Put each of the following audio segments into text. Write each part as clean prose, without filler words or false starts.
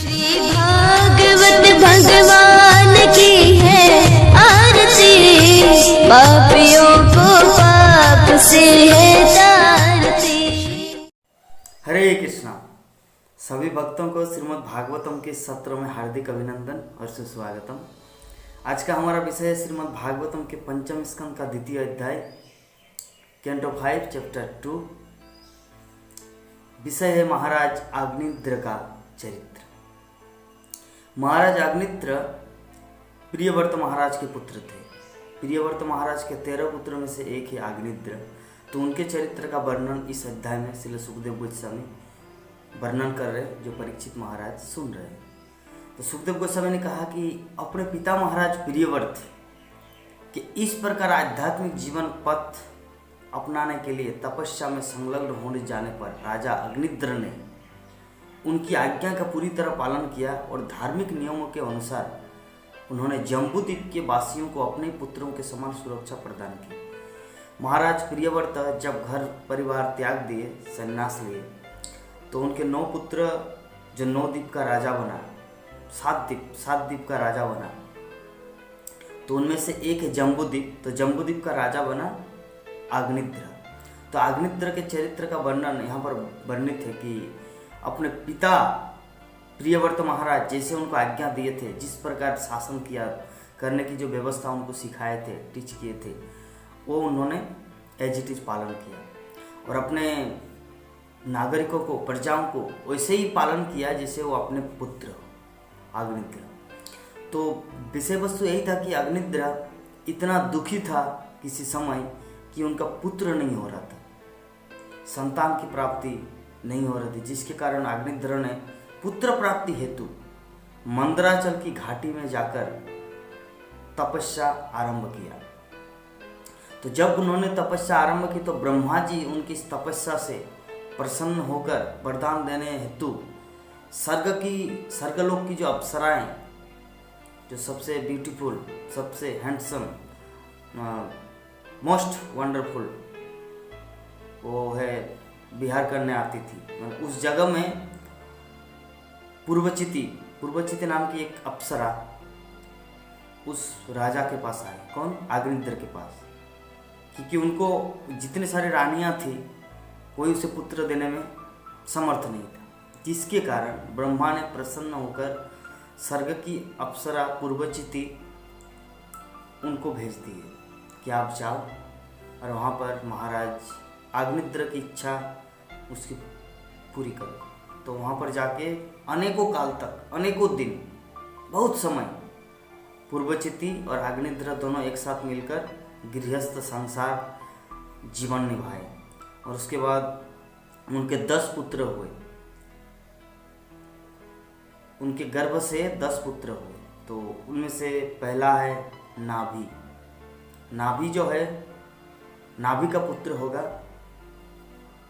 श्री भागवत भगवान की है आरती, पापियों को पाप से है तारती। हरे कृष्णा। सभी भक्तों को श्रीमद् भागवतम के सत्र में हार्दिक अभिनंदन और सुस्वागतम। आज का हमारा विषय है श्रीमद् भागवतम के पंचम स्कंद का द्वितीय अध्याय, कैंटो 5 चैप्टर 2। विषय है महाराज अग्निद्र का चरित्र। महाराज अग्निद्र प्रियव्रत महाराज के पुत्र थे। प्रियव्रत महाराज के 13 पुत्रों में से एक है अग्निद्र। तो उनके चरित्र का वर्णन इस अध्याय में श्री सुखदेव गोस्वामी वर्णन कर रहे, जो परीक्षित महाराज सुन रहे हैं। तो सुखदेव गोस्वामी ने कहा कि अपने पिता महाराज प्रियव्रत के इस प्रकार आध्यात्मिक जीवन पथ अपनाने के लिए तपस्या में संलग्न होने जाने पर राजा अग्निद्र ने उनकी आज्ञा का पूरी तरह पालन किया और धार्मिक नियमों के अनुसार उन्होंने जम्बूद्वीप के वासियों को अपने पुत्रों के समान सुरक्षा प्रदान की। महाराज प्रियव्रत जब घर परिवार त्याग दिए, संन्यास लिए, तो उनके 9 पुत्र जो 9 द्वीप का राजा बना, 7 द्वीप का राजा बना, तो उनमें से एक है जम्बूद्वीप। तो जम्बूद्वीप का राजा बना अग्निद्र। तो अग्निद्र के चरित्र का वर्णन यहाँ पर वर्णित है कि अपने पिता प्रियव्रत महाराज जैसे उनको आज्ञा दिए थे, जिस प्रकार शासन किया करने की जो व्यवस्था उनको सिखाए थे, टीच किए थे, वो उन्होंने एज इट इज पालन किया और अपने नागरिकों को, प्रजाओं को वैसे ही पालन किया जैसे वो अपने पुत्र हो अग्निद्र। तो विषय वस्तु यही था कि अग्निद्र इतना दुखी था किसी समय कि उनका पुत्र नहीं हो रहा था, संतान की प्राप्ति नहीं हो रही थी, जिसके कारण अग्निद्र ने पुत्र प्राप्ति हेतु मंदराचल की घाटी में जाकर तपस्या आरंभ किया। तो जब उन्होंने तपस्या आरंभ की तो ब्रह्मा जी उनकी इस तपस्या से प्रसन्न होकर वरदान देने हेतु स्वर्गलोक की जो अप्सराएं, जो सबसे ब्यूटीफुल, सबसे हैंडसम, मोस्ट वंडरफुल वो है विहार करने आती थी, उस जगह में पूर्वचिति नाम की एक अप्सरा उस राजा के पास आई। कौन? अग्निद्र के पास। क्योंकि उनको जितने सारे रानियां थी कोई उसे पुत्र देने में समर्थ नहीं था, जिसके कारण ब्रह्मा ने प्रसन्न होकर स्वर्ग की अप्सरा पूर्वचिति उनको भेज दी है कि आप जाओ और वहाँ पर महाराज अग्निद्र की इच्छा उसकी पूरी करो। तो वहाँ पर जाके अनेकों काल तक, अनेकों दिन, बहुत समय पूर्वचिति और अग्निद्र दोनों एक साथ मिलकर गृहस्थ संसार जीवन निभाए और उसके बाद उनके 10 पुत्र हुए। उनके गर्भ से 10 पुत्र हुए। तो उनमें से पहला है नाभि। नाभि जो है, नाभि का पुत्र होगा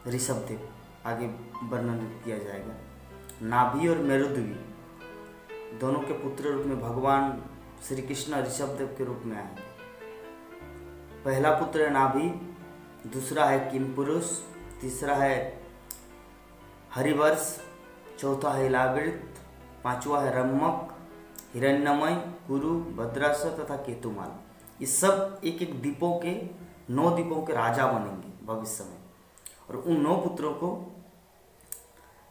ऋषभदेव, आगे वर्णन किया जाएगा। नाभि और मेरुद्वी दोनों के पुत्र रूप में भगवान श्री कृष्ण ऋषभदेव के रूप में आए। पहला पुत्र है नाभि, दूसरा है किमपुरुष, तीसरा है हरिवर्ष, चौथा है इलावृत, 5वां है रम्मक, हिरण्यमय, कुरु, भद्रासुर तथा केतुमाल। ये सब एक एक द्वीपों के 9 द्वीपों के राजा बनेंगे भविष्य में। और उन 9 पुत्रों को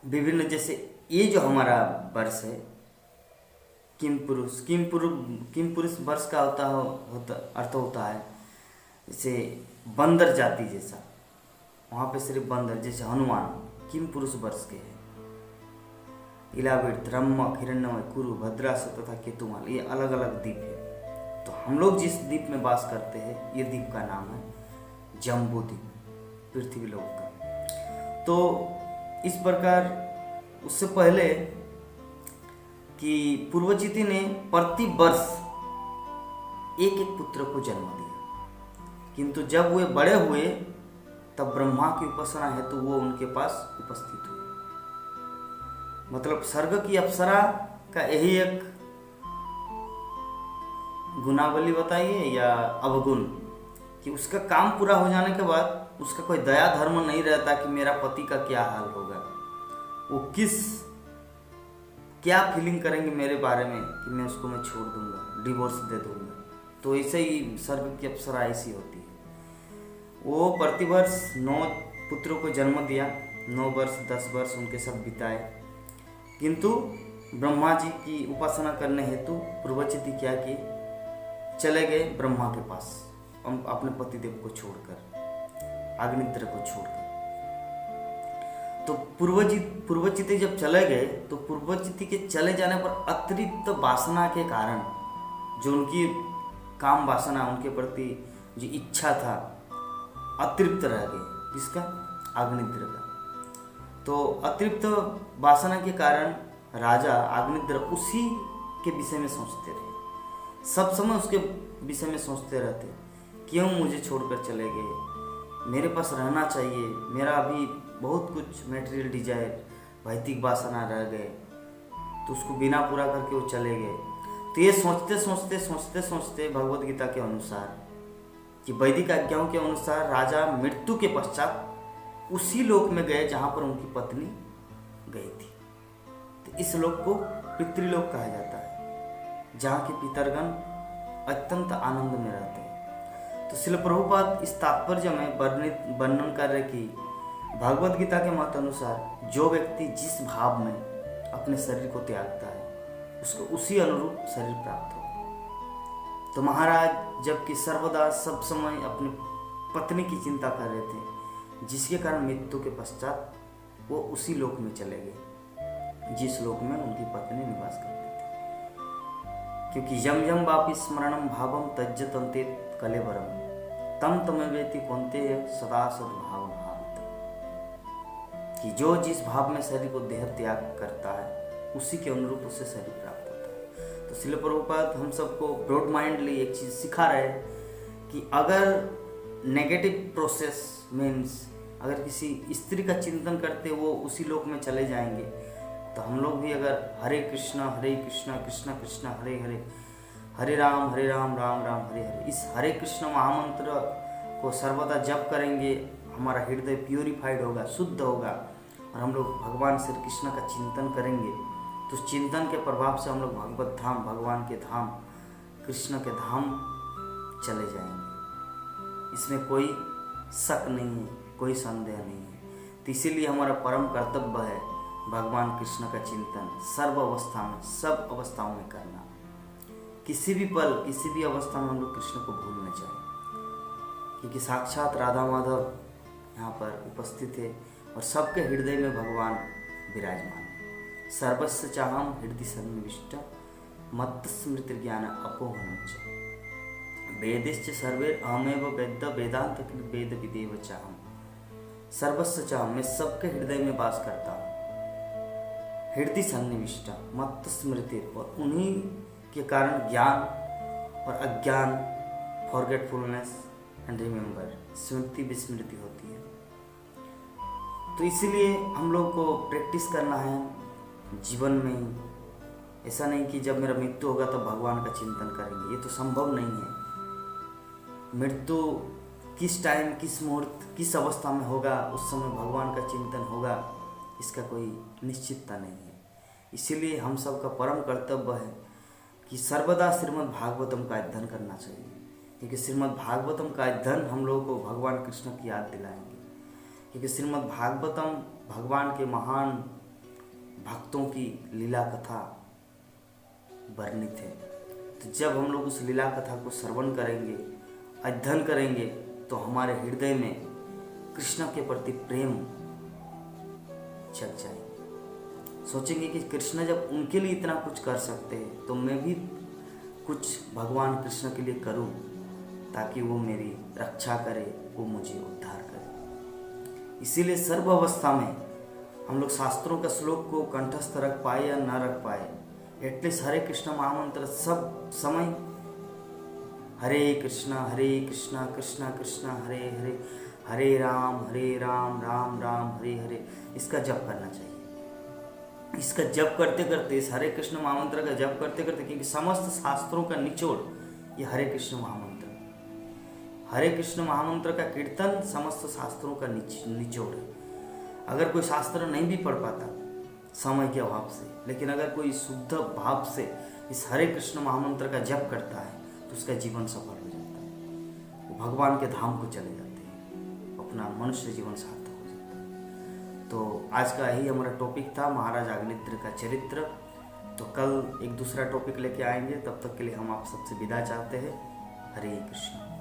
विभिन्न, जैसे ये जो हमारा वर्ष है किमपुरुष वर्ष का अर्थ होता है जैसे बंदर जाति जैसा। वहाँ पे सिर्फ बंदर, जैसे हनुमान किमपुरुष वर्ष के हैं। इलावृत, रम्मक, हिरण्यमय, कुरु, भद्रासुर तथा केतुमाल, ये अलग अलग द्वीप है। तो हम लोग जिस द्वीप में वास करते हैं, ये द्वीप का नाम है जम्बूद्वीप, पृथ्वी लोक का। तो इस प्रकार उससे पहले कि पूर्वचिति ने प्रति वर्ष एक एक पुत्र को जन्म दिया, किंतु जब वे बड़े हुए तब ब्रह्मा की उपासना हेतु वो उनके पास उपस्थित हुए। मतलब स्वर्ग की अप्सरा का यही एक गुणावली बताइए या अवगुण, कि उसका काम पूरा हो जाने के बाद उसका कोई दया धर्म नहीं रहता कि मेरा पति का क्या हाल होगा, वो क्या फीलिंग करेंगे मेरे बारे में कि मैं उसको छोड़ दूंगा, डिवोर्स दे दूंगा। तो ऐसे ही स्वर्ग की अप्सरा ऐसी होती है। वो प्रतिवर्ष 9 पुत्रों को जन्म दिया, 9 वर्ष 10 वर्ष उनके सब बिताए, किंतु ब्रह्मा जी की उपासना करने हेतु पूर्वचिति क्या किए, चले गए ब्रह्मा के पास अपने पतिदेव को छोड़कर, अग्निद्र को छोड़कर। तो पूर्वचिति जब चले गए तो पूर्वचिति के चले जाने पर अतिरिक्त वासना के कारण, जो उनकी काम वासना, उनके प्रति जो इच्छा था, अतृप्त रह गए। किसका? अग्निद्र का। तो अतृप्त वासना के कारण राजा अग्निद्र उसी के विषय में सोचते रहे, सब समय उसके विषय में सोचते रहते, क्यों मुझे छोड़कर चले गए, मेरे पास रहना चाहिए, मेरा अभी बहुत कुछ मटेरियल डिजायर, भौतिक वासना रह गए, तो उसको बिना पूरा करके वो चले गए। तो ये सोचते भगवत गीता के अनुसार, कि वैदिक आज्ञाओं के अनुसार राजा मृत्यु के पश्चात उसी लोक में गए जहाँ पर उनकी पत्नी गई थी। तो इस लोक को पितृलोक कहा जाता है, जहाँ के पितरगण अत्यंत आनंद में रहते हैं। तो श्रील प्रभुपाद इस तात्पर्य में वर्णन कर रहे कि भगवद गीता के मत अनुसार जो व्यक्ति जिस भाव में अपने शरीर को त्यागता है, उसको उसी अनुरूप शरीर प्राप्त हो। तो महाराज जबकि सर्वदा सब समय अपनी पत्नी की चिंता कर रहे थे, जिसके कारण मृत्यु के पश्चात वो उसी लोक में चले गए जिस लोक में उनकी पत्नी निवास करती थी। क्योंकि यम यम वापि स्मरणम भावम तज्जत अंतेत कलेवरम तम तमेवेति कौन्तेय सदा सद्भाव भाव। कि जो जिस भाव में शरीर को देह त्याग करता है, उसी के अनुरूप उसे शरीर प्राप्त होता है। तो श्रील प्रभुपाद हम सबको ब्रॉड माइंडली एक चीज़ सिखा रहे हैं कि अगर नेगेटिव प्रोसेस मीन्स अगर किसी स्त्री का चिंतन करते वो उसी लोक में चले जाएंगे, तो हम लोग भी अगर हरे कृष्णा कृष्णा कृष्णा हरे हरे, हरे राम राम राम हरे हरे, इस हरे कृष्ण महामंत्र को सर्वदा जप करेंगे, हमारा हृदय प्योरीफाइड होगा, शुद्ध होगा, और हम लोग भगवान श्री कृष्ण का चिंतन करेंगे। तो उस चिंतन के प्रभाव से हम लोग भगवत धाम, भगवान के धाम, कृष्ण के धाम चले जाएंगे। इसमें कोई शक नहीं है, कोई संदेह नहीं है। तो इसीलिए हमारा परम कर्तव्य है भगवान कृष्ण का चिंतन सर्व अवस्था में, सब अवस्थाओं में करना। किसी भी पल, किसी भी अवस्था में हम लोग कृष्ण को भूल न जाए, क्योंकि साक्षात राधा माधव यहाँ पर उपस्थित है और सबके हृदय में भगवान विराजमान है। सर्वस्व चाहम हृदय सन्निविष्ट मत्त स्मृति ज्ञान अपोहनम च वेदिश्च सर्वे अहमेव वेद वेदांत वेद विदेव चाहम। सर्वस्व चाहम, मैं सबके हृदय में वास करता हूँ, हृदय सन्निविष्ट मत्त स्मृति, और उन्हीं के कारण ज्ञान और अज्ञान, फॉरगेटफुलनेस एंड रिमेंबर, स्मृति विस्मृति होती है। तो इसीलिए हम लोग को प्रैक्टिस करना है जीवन में। ऐसा नहीं कि जब मेरा मृत्यु होगा तो भगवान का चिंतन करेंगे, ये तो संभव नहीं है। मृत्यु किस टाइम, किस मुहूर्त, किस अवस्था में होगा, उस समय भगवान का चिंतन होगा, इसका कोई निश्चितता नहीं है। इसीलिए हम सबका परम कर्तव्य है कि सर्वदा श्रीमद् भागवतम का अध्ययन करना चाहिए, क्योंकि श्रीमद् भागवतम का अध्ययन हम लोगों को भगवान कृष्ण की याद दिलाएंगे। क्योंकि श्रीमद् भागवतम भगवान के महान भक्तों की लीला कथा वर्णित है। तो जब हम लोग उस लीला कथा को श्रवण करेंगे, अध्ययन करेंगे, तो हमारे हृदय में कृष्ण के प्रति प्रेम जग जाएगा। सोचेंगे कि कृष्ण जब उनके लिए इतना कुछ कर सकते हैं, तो मैं भी कुछ भगवान कृष्ण के लिए करूं, ताकि वो मेरी रक्षा करे, वो मुझे उद्धार करे। इसीलिए सर्व अवस्था में हम लोग शास्त्रों का श्लोक को कंठस्थ रख पाए या न रख पाए, एटलीस्ट हरे कृष्ण महामंत्र सब समय हरे कृष्णा कृष्णा कृष्णा हरे हरे, हरे राम राम राम हरे हरे, इसका जप करना चाहिए। इसका जप करते करते, इस हरे कृष्ण महामंत्र का जप करते करते, क्योंकि समस्त शास्त्रों का निचोड़ ये हरे कृष्ण महामंत्र, हरे कृष्ण महामंत्र का कीर्तन समस्त शास्त्रों का निचोड़ है। अगर कोई शास्त्र नहीं भी पढ़ पाता, समय के अभाव से। लेकिन अगर कोई शुद्ध भाव से इस हरे कृष्ण महामंत्र का जप करता है तो उसका जीवन सफल हो जाता है, वो भगवान के धाम को चले जाते हैं, अपना मनुष्य जीवन सार्थक हो जाता है। तो आज का यही हमारा टॉपिक था, महाराज अग्निद्र का चरित्र। तो कल एक दूसरा टॉपिक लेके आएंगे, तब तक के लिए हम आप सबसे विदा चाहते हैं। हरे कृष्ण।